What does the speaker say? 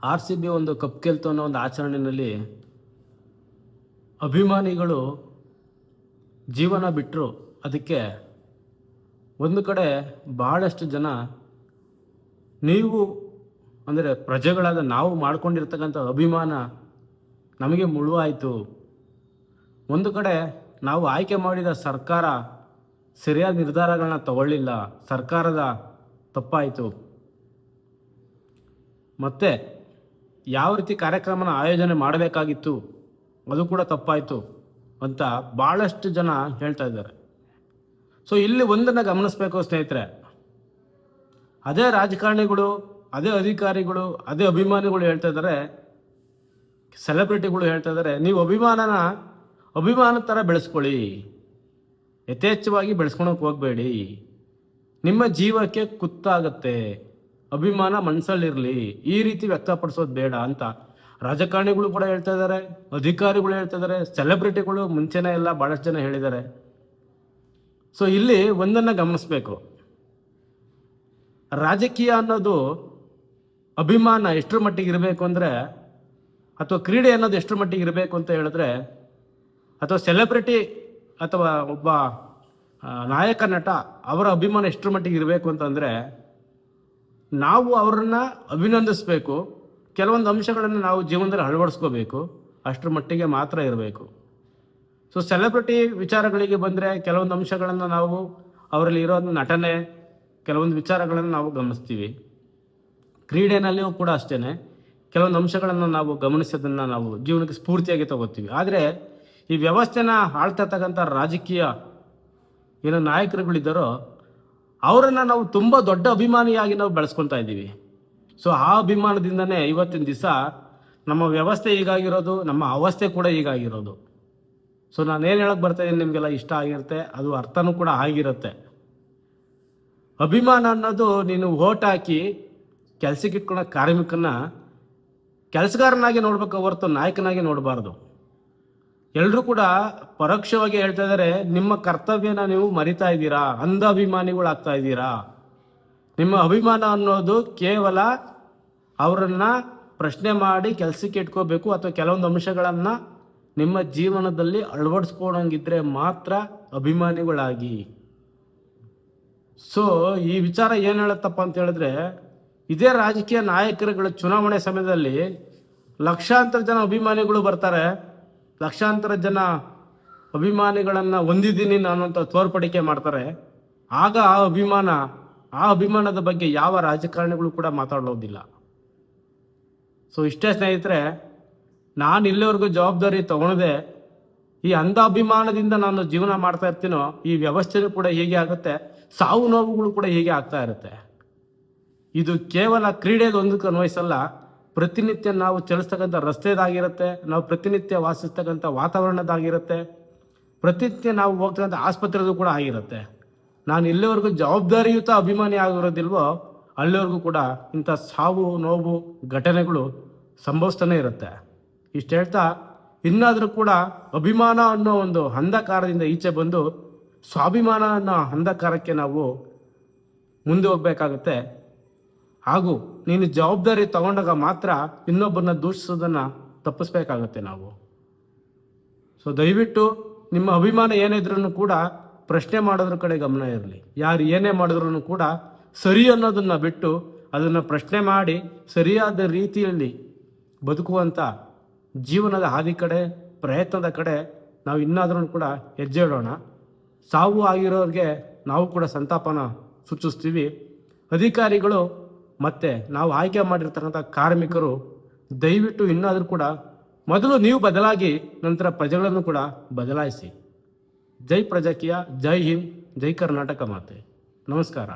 RCB ಒಂದು cup ಗೆಲ್ತು ಅನ್ನೋ ಒಂದು ಆಚರಣೆಯಲ್ಲಿ ಅಭಿಮಾನಿಗಳು ಜೀವನ ಬಿಟ್ಟರು. ಅದಕ್ಕೆ ಒಂದು ಕಡೆ ಬಹಳಷ್ಟು ಜನ ನೀವು ಅಂದರೆ ಪ್ರಜೆಗಳಾದ ನಾವು ಮಾಡ್ಕೊಂಡಿರ್ತಕ್ಕಂಥ ಅಭಿಮಾನ ನಮಗೆ ಮುಳುವಾಯಿತು. ಒಂದು ಕಡೆ ನಾವು ಆಯ್ಕೆ ಮಾಡಿದ ಸರ್ಕಾರ ಸರಿಯಾದ ನಿರ್ಧಾರಗಳನ್ನ ತಗೊಳ್ಳಿಲ್ಲ, ಸರ್ಕಾರದ ತಪ್ಪಾಯಿತು. ಮತ್ತು ಯಾವ ರೀತಿ ಕಾರ್ಯಕ್ರಮನ ಆಯೋಜನೆ ಮಾಡಬೇಕಾಗಿತ್ತು ಅದು ಕೂಡ ತಪ್ಪಾಯಿತು ಅಂತ ಭಾಳಷ್ಟು ಜನ ಹೇಳ್ತಾ ಇದ್ದಾರೆ. ಸೊ ಇಲ್ಲಿ ಒಂದನ್ನು ಗಮನಿಸಬೇಕು ಸ್ನೇಹಿತರೆ, ಅದೇ ರಾಜಕಾರಣಿಗಳು, ಅದೇ ಅಧಿಕಾರಿಗಳು, ಅದೇ ಅಭಿಮಾನಿಗಳು ಹೇಳ್ತಾ ಇದ್ದಾರೆ, ಸೆಲೆಬ್ರಿಟಿಗಳು ಹೇಳ್ತಾ ಇದ್ದಾರೆ, ನೀವು ಅಭಿಮಾನ ಥರ ಬೆಳೆಸ್ಕೊಳ್ಳಿ, ಯಥೇಚ್ಛವಾಗಿ ಬೆಳೆಸ್ಕೊಳಕ್ಕೆ ಹೋಗಬೇಡಿ, ನಿಮ್ಮ ಜೀವಕ್ಕೆ ಕುತ್ತಾಗತ್ತೆ, ಅಭಿಮಾನ ಮನಸ್ಸಲ್ಲಿರಲಿ, ಈ ರೀತಿ ವ್ಯಕ್ತಪಡಿಸೋದು ಬೇಡ ಅಂತ ರಾಜಕಾರಣಿಗಳು ಕೂಡ ಹೇಳ್ತಾ ಇದ್ದಾರೆ, ಅಧಿಕಾರಿಗಳು ಹೇಳ್ತಾ ಇದ್ದಾರೆ, ಸೆಲೆಬ್ರಿಟಿಗಳು ಮುಂಚೆನೇ ಎಲ್ಲ ಭಾಳಷ್ಟು ಜನ ಹೇಳಿದ್ದಾರೆ. ಸೊ ಇಲ್ಲಿ ಒಂದನ್ನು ಗಮನಿಸಬೇಕು, ರಾಜಕೀಯ ಅನ್ನೋದು ಅಭಿಮಾನ ಎಷ್ಟರ ಮಟ್ಟಿಗೆ ಇರಬೇಕು ಅಂದರೆ, ಅಥವಾ ಕ್ರೀಡೆ ಅನ್ನೋದು ಎಷ್ಟರ ಮಟ್ಟಿಗೆ ಇರಬೇಕು ಅಂತ ಹೇಳಿದ್ರೆ, ಅಥವಾ ಸೆಲೆಬ್ರಿಟಿ ಅಥವಾ ಒಬ್ಬ ನಾಯಕ ನಟ ಅವರ ಅಭಿಮಾನ ಎಷ್ಟರ ಮಟ್ಟಿಗೆ ಇರಬೇಕು ಅಂತಂದರೆ, ನಾವು ಅವರನ್ನು ಅಭಿನಂದಿಸಬೇಕು, ಕೆಲವೊಂದು ಅಂಶಗಳನ್ನು ನಾವು ಜೀವನದಲ್ಲಿ ಅಳವಡಿಸ್ಕೋಬೇಕು, ಅಷ್ಟರ ಮಟ್ಟಿಗೆ ಮಾತ್ರ ಇರಬೇಕು. ಸೊ ಸೆಲೆಬ್ರಿಟಿ ವಿಚಾರಗಳಿಗೆ ಬಂದರೆ ಕೆಲವೊಂದು ಅಂಶಗಳನ್ನು ನಾವು ಅವರಲ್ಲಿ ಇರೋ ನಟನೆ, ಕೆಲವೊಂದು ವಿಚಾರಗಳನ್ನು ನಾವು ಗಮನಿಸ್ತೀವಿ. ಕ್ರೀಡೆನಲ್ಲಿಯೂ ಕೂಡ ಅಷ್ಟೇ ಕೆಲವೊಂದು ಅಂಶಗಳನ್ನು ನಾವು ಗಮನಿಸೋದನ್ನು ನಾವು ಜೀವನಕ್ಕೆ ಸ್ಫೂರ್ತಿಯಾಗಿ ತಗೋತೀವಿ. ಆದರೆ ಈ ವ್ಯವಸ್ಥೆನ ಆಳ್ತಕ್ಕಂಥ ರಾಜಕೀಯ ಏನೋ ನಾಯಕರುಗಳಿದ್ದಾರೋ ಅವರನ್ನು ನಾವು ತುಂಬ ದೊಡ್ಡ ಅಭಿಮಾನಿಯಾಗಿ ನಾವು ಬೆಳೆಸ್ಕೊತಾ ಇದ್ದೀವಿ. ಸೊ ಆ ಅಭಿಮಾನದಿಂದನೇ ಇವತ್ತಿನ ದಿವಸ ನಮ್ಮ ವ್ಯವಸ್ಥೆ ಹೀಗಾಗಿರೋದು, ನಮ್ಮ ಅವಸ್ಥೆ ಕೂಡ ಹೀಗಾಗಿರೋದು. ಸೊ ನಾನೇನು ಹೇಳಕ್ಕೆ ಬರ್ತಾಯಿದ್ದೀನಿ, ನಿಮಗೆಲ್ಲ ಇಷ್ಟ ಆಗಿರುತ್ತೆ, ಅದು ಅರ್ಥನೂ ಕೂಡ ಆಗಿರುತ್ತೆ. ಅಭಿಮಾನ ಅನ್ನೋದು ನೀನು ಓಟ್ ಹಾಕಿ ಕೆಲಸಕ್ಕೆ ಇಟ್ಕೊಳ್ಳೋ ಕಾರ್ಮಿಕನ ಕೆಲಸಗಾರನಾಗಿ ನೋಡ್ಬೇಕು ಹೊರತು ನಾಯಕನಾಗಿ ನೋಡಬಾರ್ದು. ಎಲ್ಲರೂ ಕೂಡ ಪರೋಕ್ಷವಾಗಿ ಹೇಳ್ತಾ ಇದ್ದಾರೆ, ನಿಮ್ಮ ಕರ್ತವ್ಯನ ನೀವು ಮರಿತಾ ಇದ್ದೀರಾ, ಅಂಧ ಅಭಿಮಾನಿಗಳಾಗ್ತಾ ಇದ್ದೀರಾ. ನಿಮ್ಮ ಅಭಿಮಾನ ಅನ್ನೋದು ಕೇವಲ ಅವರನ್ನು ಪ್ರಶ್ನೆ ಮಾಡಿ ಕೆಲಸಕ್ಕೆ ಇಟ್ಕೋಬೇಕು ಅಥವಾ ಕೆಲವೊಂದು ಅಂಶಗಳನ್ನು ನಿಮ್ಮ ಜೀವನದಲ್ಲಿ ಅಳವಡಿಸ್ಕೊಳಂಗಿದ್ರೆ ಮಾತ್ರ ಅಭಿಮಾನಿಗಳಾಗಿ. ಸೊ ಈ ವಿಚಾರ ಏನು ಹೇಳುತ್ತಪ್ಪ ಅಂತ ಹೇಳಿದ್ರೆ, ಇದೇ ರಾಜಕೀಯ ನಾಯಕರುಗಳ ಚುನಾವಣೆ ಸಮಯದಲ್ಲಿ ಲಕ್ಷಾಂತರ ಜನ ಅಭಿಮಾನಿಗಳು ಬರ್ತಾರೆ, ಲಕ್ಷಾಂತರ ಜನ ಅಭಿಮಾನಿಗಳನ್ನು ಹೊಂದಿದ್ದೀನಿ ನಾನು ಅಂತ ತೋರ್ಪಡಿಕೆ ಮಾಡ್ತಾರೆ. ಆಗ ಆ ಅಭಿಮಾನದ ಬಗ್ಗೆ ಯಾವ ರಾಜಕಾರಣಿಗಳು ಕೂಡ ಮಾತಾಡೋದಿಲ್ಲ. ಸೊ ಇಷ್ಟೇ ಸ್ನೇಹಿತರೆ, ನಾನು ಇಲ್ಲಿವರೆಗೂ ಜವಾಬ್ದಾರಿ ತಗೊಳ್ಳದೆ ಈ ಅಂಧ ಅಭಿಮಾನದಿಂದ ನಾನು ಜೀವನ ಮಾಡ್ತಾ ಇರ್ತೀನೋ, ಈ ವ್ಯವಸ್ಥೆನೂ ಕೂಡ ಹೀಗೆ ಆಗುತ್ತೆ, ಸಾವು ನೋವುಗಳು ಕೂಡ ಹೀಗೆ ಆಗ್ತಾ ಇರುತ್ತೆ. ಇದು ಕೇವಲ ಕ್ರೀಡೆಗೆ ಒಂದಕ್ಕೆ ಅನ್ವಯಿಸಲ್ಲ, ಪ್ರತಿನಿತ್ಯ ನಾವು ಚಲಿಸ್ತಕ್ಕಂಥ ರಸ್ತೆದಾಗಿರುತ್ತೆ, ನಾವು ಪ್ರತಿನಿತ್ಯ ವಾಸಿಸ್ತಕ್ಕಂಥ ವಾತಾವರಣದಾಗಿರುತ್ತೆ, ಪ್ರತಿನಿತ್ಯ ನಾವು ಹೋಗ್ತಕ್ಕಂಥ ಆಸ್ಪತ್ರೆದು ಕೂಡ ಆಗಿರುತ್ತೆ. ನಾನು ಇಲ್ಲಿವರೆಗೂ ಜವಾಬ್ದಾರಿಯುತ ಅಭಿಮಾನಿ ಆಗಿರೋದಿಲ್ವೋ ಅಲ್ಲಿವರೆಗೂ ಕೂಡ ಇಂಥ ಸಾವು ನೋವು ಘಟನೆಗಳು ಸಂಭವಿಸ್ತಾನೆ ಇರುತ್ತೆ. ಇಷ್ಟು ಹೇಳ್ತಾ, ಇನ್ನಾದರೂ ಕೂಡ ಅಭಿಮಾನ ಅನ್ನೋ ಒಂದು ಅಂಧಕಾರದಿಂದ ಈಚೆ ಬಂದು ಸ್ವಾಭಿಮಾನ ಅನ್ನೋ ಅಂಧಕಾರಕ್ಕೆ ನಾವು ಮುಂದೆ ಹೋಗ್ಬೇಕಾಗುತ್ತೆ. ಹಾಗೂ ನೀನು ಜವಾಬ್ದಾರಿ ತಗೊಂಡಾಗ ಮಾತ್ರ ಇನ್ನೊಬ್ಬರನ್ನ ದೂಷಿಸೋದನ್ನು ತಪ್ಪಿಸ್ಬೇಕಾಗತ್ತೆ ನಾವು. ಸೊ ದಯವಿಟ್ಟು ನಿಮ್ಮ ಅಭಿಮಾನ ಏನಿದ್ರೂ ಕೂಡ ಪ್ರಶ್ನೆ ಮಾಡೋದ್ರ ಕಡೆ ಗಮನ ಇರಲಿ. ಯಾರು ಏನೇ ಮಾಡಿದ್ರೂ ಕೂಡ ಸರಿ ಅನ್ನೋದನ್ನು ಬಿಟ್ಟು ಅದನ್ನು ಪ್ರಶ್ನೆ ಮಾಡಿ ಸರಿಯಾದ ರೀತಿಯಲ್ಲಿ ಬದುಕುವಂಥ ಜೀವನದ ಹಾದಿ ಕಡೆ, ಪ್ರಯತ್ನದ ಕಡೆ ನಾವು ಇನ್ನಾದ್ರೂ ಕೂಡ ಹೆಜ್ಜೆ ಇಡೋಣ. ಸಾವು ಆಗಿರೋರಿಗೆ ನಾವು ಕೂಡ ಸಂತಾಪನ ಸೂಚಿಸ್ತೀವಿ. ಅಧಿಕಾರಿಗಳು ಮತ್ತು ನಾವು ಆಯ್ಕೆ ಮಾಡಿರ್ತಕ್ಕಂಥ ಕಾರ್ಮಿಕರು ದಯವಿಟ್ಟು ಇನ್ನಾದರೂ ಕೂಡ ಮೊದಲು ನೀವು ಬದಲಾಗಿ ನಂತರ ಪ್ರಜೆಗಳನ್ನು ಕೂಡ ಬದಲಾಯಿಸಿ. ಜೈ ಪ್ರಜಾಕೀಯ, ಜೈ ಹಿಂದ್, ಜೈ ಕರ್ನಾಟಕ ಮಾತೆ. ನಮಸ್ಕಾರ.